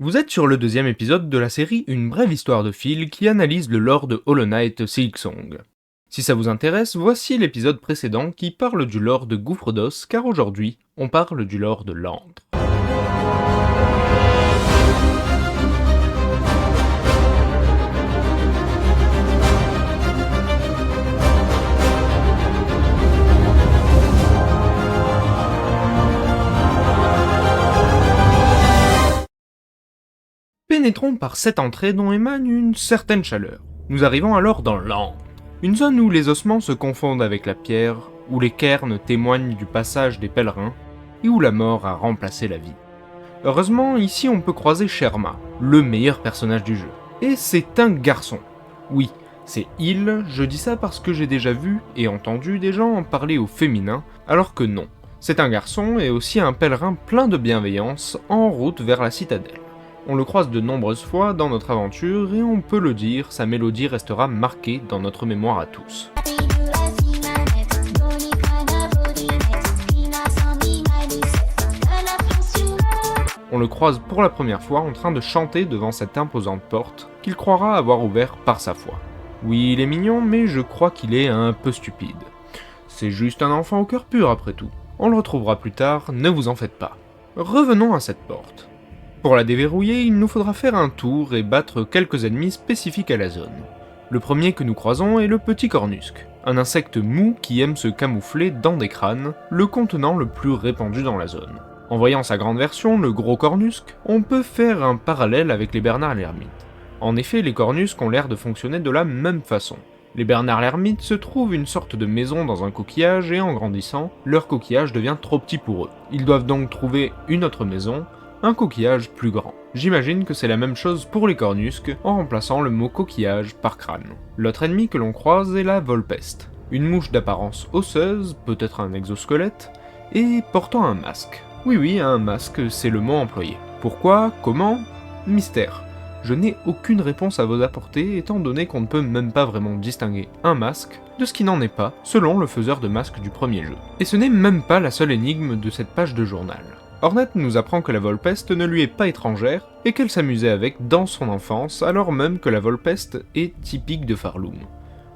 Vous êtes sur le deuxième épisode de la série Une brève histoire de Phil qui analyse le lore de Hollow Knight Silksong. Si ça vous intéresse, voici l'épisode précédent qui parle du lore de Gouffre d'Os, car aujourd'hui, on parle du lore de l'Antre. Pénétrons par cette entrée dont émane une certaine chaleur. Nous arrivons alors dans l'Antre, une zone où les ossements se confondent avec la pierre, où les cairns témoignent du passage des pèlerins, et où la mort a remplacé la vie. Heureusement, ici on peut croiser Sherma, le meilleur personnage du jeu. Et c'est un garçon. Oui, c'est il, je dis ça parce que j'ai déjà vu et entendu des gens en parler au féminin, alors que non. C'est un garçon et aussi un pèlerin plein de bienveillance en route vers la citadelle. On le croise de nombreuses fois dans notre aventure et on peut le dire, sa mélodie restera marquée dans notre mémoire à tous. On le croise pour la première fois en train de chanter devant cette imposante porte qu'il croira avoir ouvert par sa foi. Oui, il est mignon, mais je crois qu'il est un peu stupide. C'est juste un enfant au cœur pur après tout. On le retrouvera plus tard, ne vous en faites pas. Revenons à cette porte. Pour la déverrouiller, il nous faudra faire un tour et battre quelques ennemis spécifiques à la zone. Le premier que nous croisons est le petit cornusque, un insecte mou qui aime se camoufler dans des crânes, le contenant le plus répandu dans la zone. En voyant sa grande version, le gros cornusque, on peut faire un parallèle avec les Bernard l'ermite. En effet, les cornusques ont l'air de fonctionner de la même façon. Les Bernard l'ermite se trouvent une sorte de maison dans un coquillage et en grandissant, leur coquillage devient trop petit pour eux. Ils doivent donc trouver une autre maison, un coquillage plus grand. J'imagine que c'est la même chose pour les cornusques, en remplaçant le mot coquillage par crâne. L'autre ennemi que l'on croise est la Volpeste, une mouche d'apparence osseuse, peut-être un exosquelette, et portant un masque. Oui, un masque, c'est le mot employé. Pourquoi? Comment? Mystère. Je n'ai aucune réponse à vous apporter, étant donné qu'on ne peut même pas vraiment distinguer un masque de ce qui n'en est pas, selon le faiseur de masques du premier jeu. Et ce n'est même pas la seule énigme de cette page de journal. Hornet nous apprend que la Volpeste ne lui est pas étrangère et qu'elle s'amusait avec dans son enfance, alors même que la Volpeste est typique de Farloom.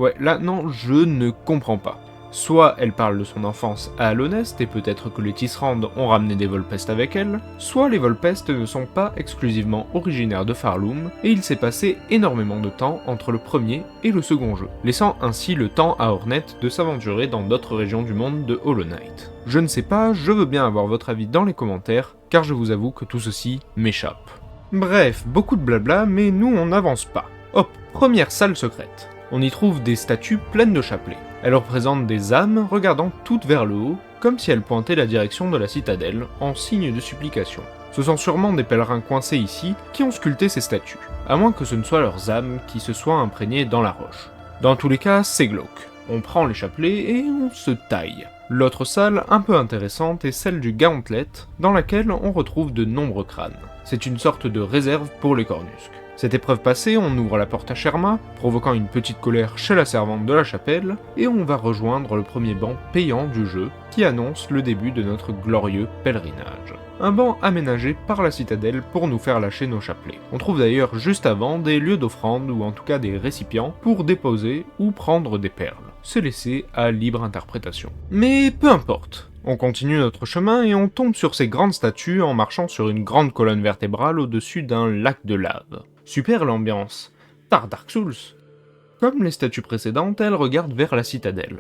Ouais, là non, je ne comprends pas. Soit elle parle de son enfance à Alonest et peut-être que les Tisserand ont ramené des Volpestes avec elle, soit les Volpestes ne sont pas exclusivement originaires de Farloom et il s'est passé énormément de temps entre le premier et le second jeu, laissant ainsi le temps à Hornet de s'aventurer dans d'autres régions du monde de Hollow Knight. Je ne sais pas, je veux bien avoir votre avis dans les commentaires, car je vous avoue que tout ceci m'échappe. Bref, beaucoup de blabla, mais nous on n'avance pas. Hop, première salle secrète. On y trouve des statues pleines de chapelets. Elles représentent des âmes regardant toutes vers le haut, comme si elles pointaient la direction de la citadelle, en signe de supplication. Ce sont sûrement des pèlerins coincés ici qui ont sculpté ces statues, à moins que ce ne soient leurs âmes qui se soient imprégnées dans la roche. Dans tous les cas, c'est glauque. On prend les chapelets et on se taille. L'autre salle, un peu intéressante, est celle du Gauntlet, dans laquelle on retrouve de nombreux crânes. C'est une sorte de réserve pour les cornusques. Cette épreuve passée, on ouvre la porte à Sherma, provoquant une petite colère chez la servante de la chapelle, et on va rejoindre le premier banc payant du jeu, qui annonce le début de notre glorieux pèlerinage. Un banc aménagé par la citadelle pour nous faire lâcher nos chapelets. On trouve d'ailleurs juste avant des lieux d'offrande, ou en tout cas des récipients, pour déposer ou prendre des perles. C'est laissé à libre interprétation. Mais peu importe. On continue notre chemin et on tombe sur ces grandes statues en marchant sur une grande colonne vertébrale au-dessus d'un lac de lave. Super l'ambiance. Tar Dark Souls. Comme les statues précédentes, elles regardent vers la citadelle.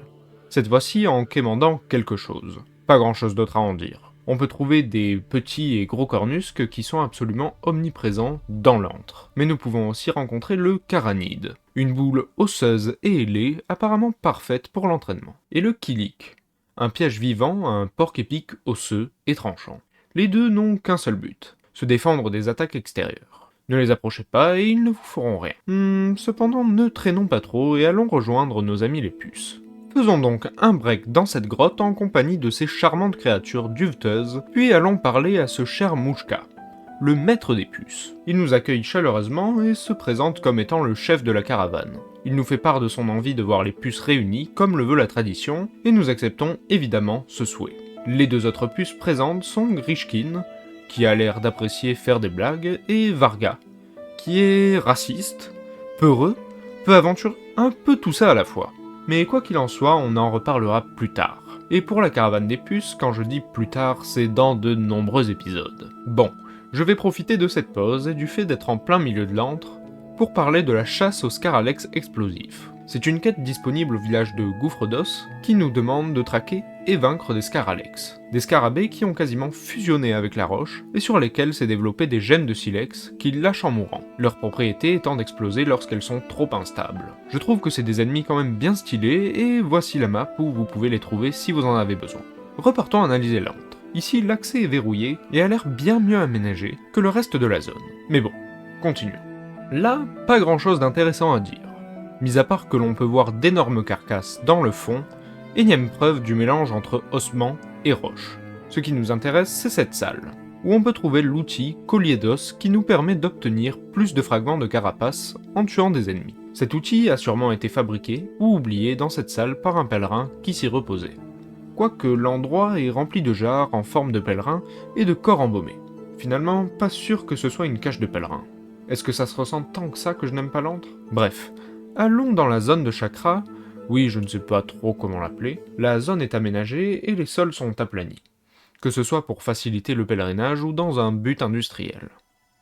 Cette fois-ci en quémandant quelque chose. Pas grand-chose d'autre à en dire. On peut trouver des petits et gros cornusques qui sont absolument omniprésents dans l'antre. Mais nous pouvons aussi rencontrer le Karanid, une boule osseuse et ailée apparemment parfaite pour l'entraînement. Et le Kilik, un piège vivant à un porc-épic osseux et tranchant. Les deux n'ont qu'un seul but, se défendre des attaques extérieures. Ne les approchez pas et ils ne vous feront rien. Cependant, ne traînons pas trop et allons rejoindre nos amis les puces. Faisons donc un break dans cette grotte en compagnie de ces charmantes créatures duveteuses, puis allons parler à ce cher Mouchka, le maître des puces. Il nous accueille chaleureusement et se présente comme étant le chef de la caravane. Il nous fait part de son envie de voir les puces réunies comme le veut la tradition, et nous acceptons évidemment ce souhait. Les deux autres puces présentes sont Grishkin qui a l'air d'apprécier faire des blagues, et Varga, qui est raciste, peureux, peu aventureux, un peu tout ça à la fois. Mais quoi qu'il en soit, on en reparlera plus tard. Et pour la caravane des puces, quand je dis plus tard, c'est dans de nombreux épisodes. Bon, je vais profiter de cette pause et du fait d'être en plein milieu de l'antre pour parler de la chasse aux Scaralex explosifs. C'est une quête disponible au village de Gouffre d'Os qui nous demande de traquer et vaincre des Scaralex. Des scarabées qui ont quasiment fusionné avec la roche et sur lesquelles s'est développé des gemmes de silex qui lâchent en mourant, leur propriété étant d'exploser lorsqu'elles sont trop instables. Je trouve que c'est des ennemis quand même bien stylés et voici la map où vous pouvez les trouver si vous en avez besoin. Repartons analyser l'antre. Ici l'accès est verrouillé et a l'air bien mieux aménagé que le reste de la zone. Mais bon, continuons. Là, pas grand chose d'intéressant à dire. Mis à part que l'on peut voir d'énormes carcasses dans le fond, énième preuve du mélange entre ossements et roches. Ce qui nous intéresse, c'est cette salle, où on peut trouver l'outil collier d'os qui nous permet d'obtenir plus de fragments de carapace en tuant des ennemis. Cet outil a sûrement été fabriqué ou oublié dans cette salle par un pèlerin qui s'y reposait. Quoique l'endroit est rempli de jarres en forme de pèlerin et de corps embaumés. Finalement, pas sûr que ce soit une cache de pèlerin. Est-ce que ça se ressent tant que ça que je n'aime pas l'antre? Bref, allons dans la zone de chakra. Oui, je ne sais pas trop comment l'appeler. La zone est aménagée et les sols sont aplanis. Que ce soit pour faciliter le pèlerinage ou dans un but industriel.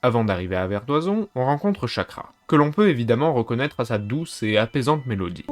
Avant d'arriver à Verdoison, on rencontre Chakra, que l'on peut évidemment reconnaître à sa douce et apaisante mélodie.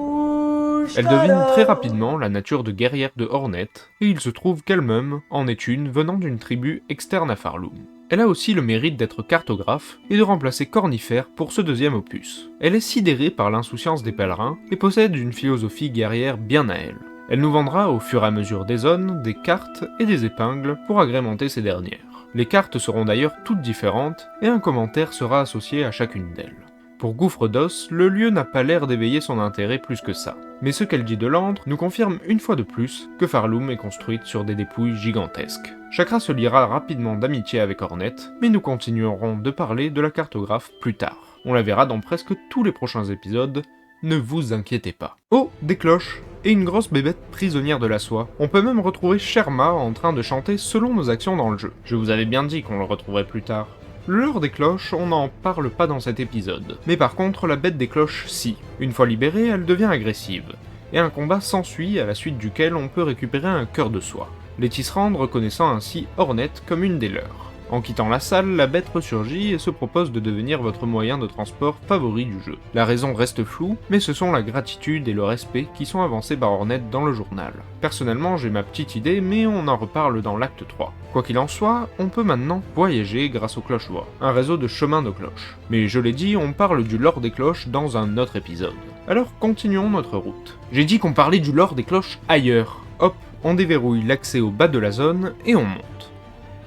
Elle devine très rapidement la nature de guerrière de Hornet, et il se trouve qu'elle-même en est une venant d'une tribu externe à Farloom. Elle a aussi le mérite d'être cartographe et de remplacer Cornifère pour ce deuxième opus. Elle est sidérée par l'insouciance des pèlerins et possède une philosophie guerrière bien à elle. Elle nous vendra au fur et à mesure des zones, des cartes et des épingles pour agrémenter ces dernières. Les cartes seront d'ailleurs toutes différentes et un commentaire sera associé à chacune d'elles. Pour Gouffre d'Os, le lieu n'a pas l'air d'éveiller son intérêt plus que ça. Mais ce qu'elle dit de l'antre nous confirme une fois de plus que Farloom est construite sur des dépouilles gigantesques. Chakra se liera rapidement d'amitié avec Hornet, mais nous continuerons de parler de la cartographe plus tard. On la verra dans presque tous les prochains épisodes, ne vous inquiétez pas. Oh, des cloches et une grosse bébête prisonnière de la soie. On peut même retrouver Sherma en train de chanter selon nos actions dans le jeu. Je vous avais bien dit qu'on le retrouverait plus tard. Le leurre des cloches, on n'en parle pas dans cet épisode. Mais par contre, la bête des cloches, si. Une fois libérée, elle devient agressive. Et un combat s'ensuit à la suite duquel on peut récupérer un cœur de soie. Les tisserandes reconnaissant ainsi Hornet comme une des leurs. En quittant la salle, la bête ressurgit et se propose de devenir votre moyen de transport favori du jeu. La raison reste floue, mais ce sont la gratitude et le respect qui sont avancés par Hornet dans le journal. Personnellement, j'ai ma petite idée, mais on en reparle dans l'acte 3. Quoi qu'il en soit, on peut maintenant voyager grâce aux cloches-voix, un réseau de chemins de cloches. Mais je l'ai dit, on parle du lore des cloches dans un autre épisode. Alors continuons notre route. J'ai dit qu'on parlait du lore des cloches ailleurs. Hop, on déverrouille l'accès au bas de la zone et on monte.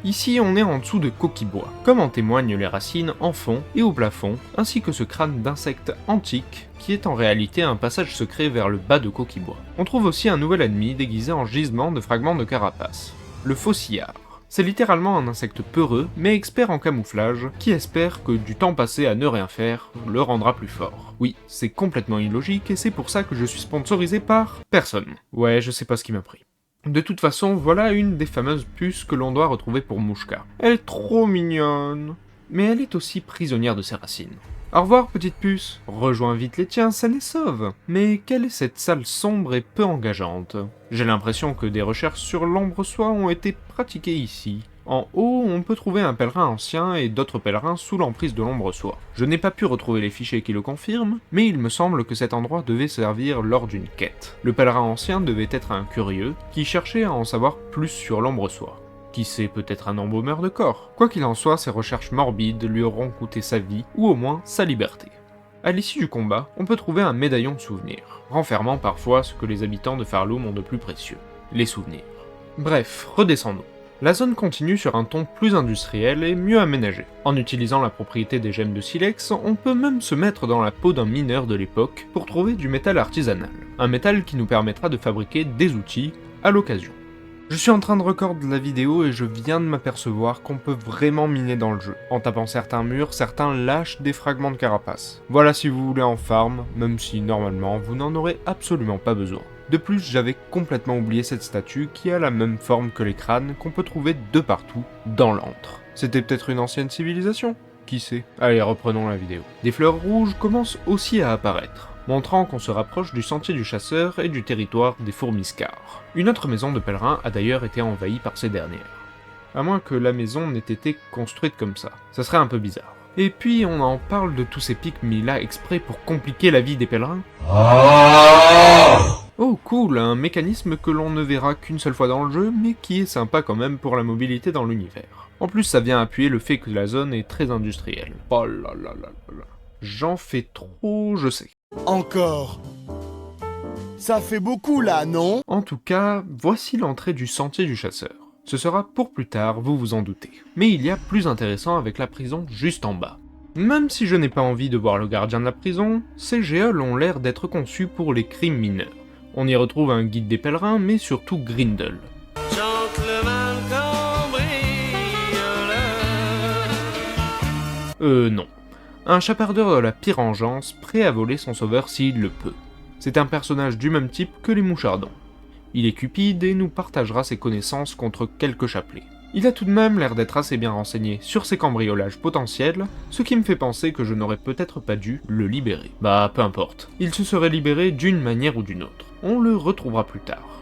Ici, on est en dessous de coquilles-bois, comme en témoignent les racines en fond et au plafond, ainsi que ce crâne d'insecte antique, qui est en réalité un passage secret vers le bas de coquilles-bois. On trouve aussi un nouvel ennemi déguisé en gisement de fragments de carapace, le faucillard. C'est littéralement un insecte peureux, mais expert en camouflage, qui espère que du temps passé à ne rien faire le rendra plus fort. Oui, c'est complètement illogique, et c'est pour ça que je suis sponsorisé par personne. Ouais, je sais pas ce qui m'a pris. De toute façon, voilà une des fameuses puces que l'on doit retrouver pour Mouchka. Elle est trop mignonne. Mais elle est aussi prisonnière de ses racines. Au revoir, petite puce. Rejoins vite les tiens, saine et sauve. Mais quelle est cette salle sombre et peu engageante? J'ai l'impression que des recherches sur l'ombre-soie ont été pratiquées ici. En haut, on peut trouver un pèlerin ancien et d'autres pèlerins sous l'emprise de l'ombre-soie. Je n'ai pas pu retrouver les fichiers qui le confirment, mais il me semble que cet endroit devait servir lors d'une quête. Le pèlerin ancien devait être un curieux qui cherchait à en savoir plus sur l'ombre-soie. Qui sait, peut-être un embaumeur de corps. Quoi qu'il en soit, ses recherches morbides lui auront coûté sa vie, ou au moins sa liberté. À l'issue du combat, on peut trouver un médaillon de souvenirs, renfermant parfois ce que les habitants de Farloom ont de plus précieux, les souvenirs. Bref, redescendons. La zone continue sur un ton plus industriel et mieux aménagé. En utilisant la propriété des gemmes de silex, on peut même se mettre dans la peau d'un mineur de l'époque pour trouver du métal artisanal. Un métal qui nous permettra de fabriquer des outils à l'occasion. Je suis en train de recorder la vidéo et je viens de m'apercevoir qu'on peut vraiment miner dans le jeu. En tapant certains murs, certains lâchent des fragments de carapace. Voilà si vous voulez en farm, même si normalement vous n'en aurez absolument pas besoin. De plus, j'avais complètement oublié cette statue qui a la même forme que les crânes qu'on peut trouver de partout dans l'antre. C'était peut-être une ancienne civilisation? Qui sait? Allez, reprenons la vidéo. Des fleurs rouges commencent aussi à apparaître, montrant qu'on se rapproche du sentier du chasseur et du territoire des fourmiscards. Une autre maison de pèlerins a d'ailleurs été envahie par ces dernières. À moins que la maison n'ait été construite comme ça. Ça serait un peu bizarre. Et puis on en parle de tous ces pics mis là exprès pour compliquer la vie des pèlerins. Oh cool, un mécanisme que l'on ne verra qu'une seule fois dans le jeu, mais qui est sympa quand même pour la mobilité dans l'univers. En plus ça vient appuyer le fait que la zone est très industrielle. Oh là là là là là. J'en fais trop, je sais. Encore. Ça fait beaucoup là, non? En tout cas, voici l'entrée du sentier du chasseur. Ce sera pour plus tard, vous vous en doutez. Mais il y a plus intéressant avec la prison juste en bas. Même si je n'ai pas envie de voir le gardien de la prison, ces géoles ont l'air d'être conçus pour les crimes mineurs. On y retrouve un guide des pèlerins, mais surtout Grindel. Non. Un chapardeur de la pire engeance, prêt à voler son sauveur s'il le peut. C'est un personnage du même type que les mouchardons. Il est cupide et nous partagera ses connaissances contre quelques chapelets. Il a tout de même l'air d'être assez bien renseigné sur ses cambriolages potentiels, ce qui me fait penser que je n'aurais peut-être pas dû le libérer. Bah, peu importe. Il se serait libéré d'une manière ou d'une autre. On le retrouvera plus tard.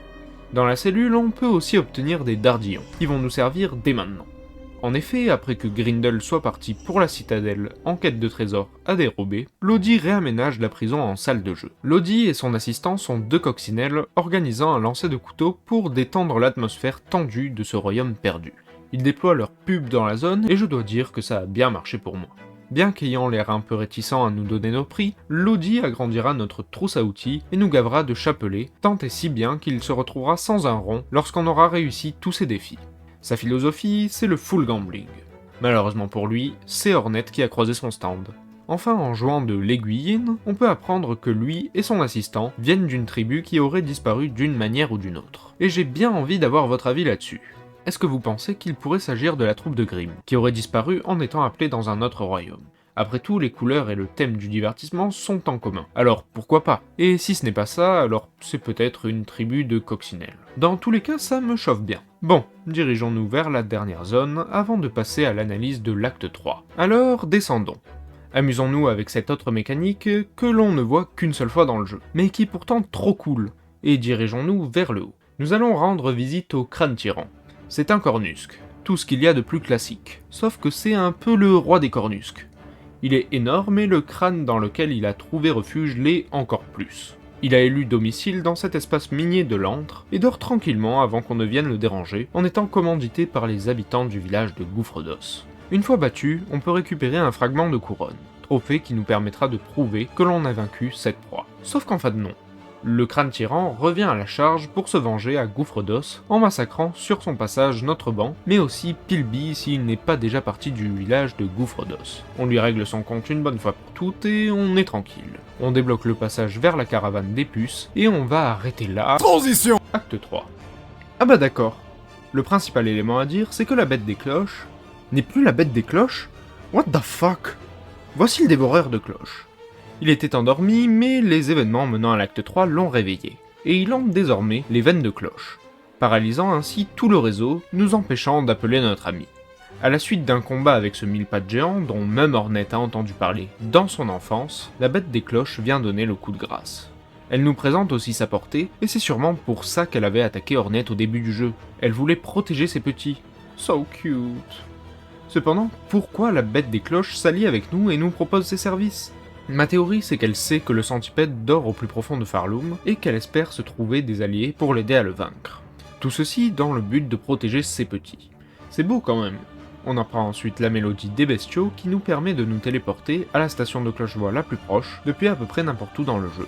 Dans la cellule, on peut aussi obtenir des dardillons, qui vont nous servir dès maintenant. En effet, après que Grindel soit parti pour la citadelle en quête de trésors à dérober, Lodi réaménage la prison en salle de jeu. Lodi et son assistant sont deux coccinelles organisant un lancer de couteau pour détendre l'atmosphère tendue de ce royaume perdu. Ils déploient leur pub dans la zone et je dois dire que ça a bien marché pour moi. Bien qu'ayant l'air un peu réticent à nous donner nos prix, Lodi agrandira notre trousse à outils et nous gavera de chapelets, tant et si bien qu'il se retrouvera sans un rond lorsqu'on aura réussi tous ses défis. Sa philosophie, c'est le full gambling. Malheureusement pour lui, c'est Hornet qui a croisé son stand. Enfin, en jouant de l'aiguilline, on peut apprendre que lui et son assistant viennent d'une tribu qui aurait disparu d'une manière ou d'une autre. Et j'ai bien envie d'avoir votre avis là-dessus. Est-ce que vous pensez qu'il pourrait s'agir de la troupe de Grimm, qui aurait disparu en étant appelée dans un autre royaume? Après tout, les couleurs et le thème du divertissement sont en commun. Alors pourquoi pas? Et si ce n'est pas ça, alors c'est peut-être une tribu de coccinelles. Dans tous les cas, ça me chauffe bien. Bon, dirigeons-nous vers la dernière zone avant de passer à l'analyse de l'acte 3. Alors, descendons. Amusons-nous avec cette autre mécanique que l'on ne voit qu'une seule fois dans le jeu, mais qui est pourtant trop cool. Et dirigeons-nous vers le haut. Nous allons rendre visite au crâne tyran. C'est un cornusque, tout ce qu'il y a de plus classique, sauf que c'est un peu le roi des cornusques. Il est énorme et le crâne dans lequel il a trouvé refuge l'est encore plus. Il a élu domicile dans cet espace minier de l'antre et dort tranquillement avant qu'on ne vienne le déranger en étant commandité par les habitants du village de Gouffre d'Os. Une fois battu, on peut récupérer un fragment de couronne, trophée qui nous permettra de prouver que l'on a vaincu cette proie. Sauf qu'en fait non. Le crâne tyran revient à la charge pour se venger à Gouffre d'Os en massacrant sur son passage notre banc, mais aussi Pilby s'il n'est pas déjà parti du village de Gouffre d'Os. On lui règle son compte une bonne fois pour toutes et on est tranquille. On débloque le passage vers la caravane des puces et on va arrêter là. Transition. Acte 3. Ah bah d'accord. Le principal élément à dire, c'est que la bête des cloches n'est plus la bête des cloches? What the fuck? Voici le dévoreur de cloches. Il était endormi, mais les événements menant à l'acte 3 l'ont réveillé, et il hante désormais les veines de cloche, paralysant ainsi tout le réseau, nous empêchant d'appeler notre ami. À la suite d'un combat avec ce mille-pattes géant, dont même Hornet a entendu parler dans son enfance, la bête des cloches vient donner le coup de grâce. Elle nous présente aussi sa portée, et c'est sûrement pour ça qu'elle avait attaqué Hornet au début du jeu. Elle voulait protéger ses petits. So cute. Cependant, pourquoi la bête des cloches s'allie avec nous et nous propose ses services? Ma théorie, c'est qu'elle sait que le centipède dort au plus profond de Farloom et qu'elle espère se trouver des alliés pour l'aider à le vaincre. Tout ceci dans le but de protéger ses petits. C'est beau quand même. On apprend ensuite la mélodie des bestiaux qui nous permet de nous téléporter à la station de cloche-voix la plus proche depuis à peu près n'importe où dans le jeu.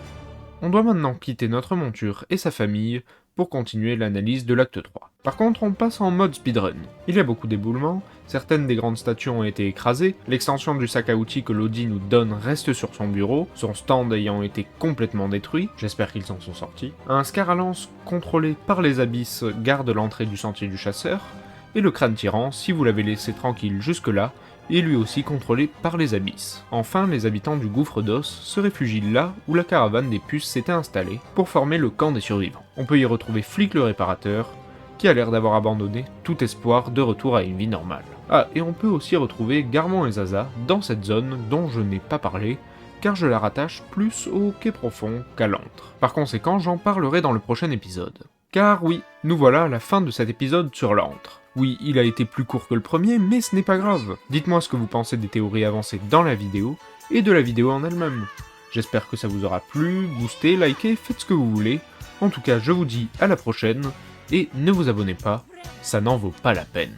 On doit maintenant quitter notre monture et sa famille pour continuer l'analyse de l'acte 3. Par contre, on passe en mode speedrun. Il y a beaucoup d'éboulements, certaines des grandes statues ont été écrasées, l'extension du sac à outils que Lodi nous donne reste sur son bureau, son stand ayant été complètement détruit, j'espère qu'ils en sont sortis. Un Scaralance contrôlé par les abysses garde l'entrée du sentier du chasseur, et le crâne tyran, si vous l'avez laissé tranquille jusque-là, est lui aussi contrôlé par les abysses. Enfin, les habitants du Gouffre d'Os se réfugient là où la caravane des puces s'était installée pour former le camp des survivants. On peut y retrouver Flick le réparateur, qui a l'air d'avoir abandonné tout espoir de retour à une vie normale. Ah, et on peut aussi retrouver Garmon et Zaza dans cette zone dont je n'ai pas parlé, car je la rattache plus au quai profond qu'à l'antre. Par conséquent, j'en parlerai dans le prochain épisode. Car oui, nous voilà à la fin de cet épisode sur l'antre. Oui, il a été plus court que le premier, mais ce n'est pas grave. Dites-moi ce que vous pensez des théories avancées dans la vidéo, et de la vidéo en elle-même. J'espère que ça vous aura plu, boosté, liké, faites ce que vous voulez. En tout cas, je vous dis à la prochaine, et ne vous abonnez pas, ça n'en vaut pas la peine.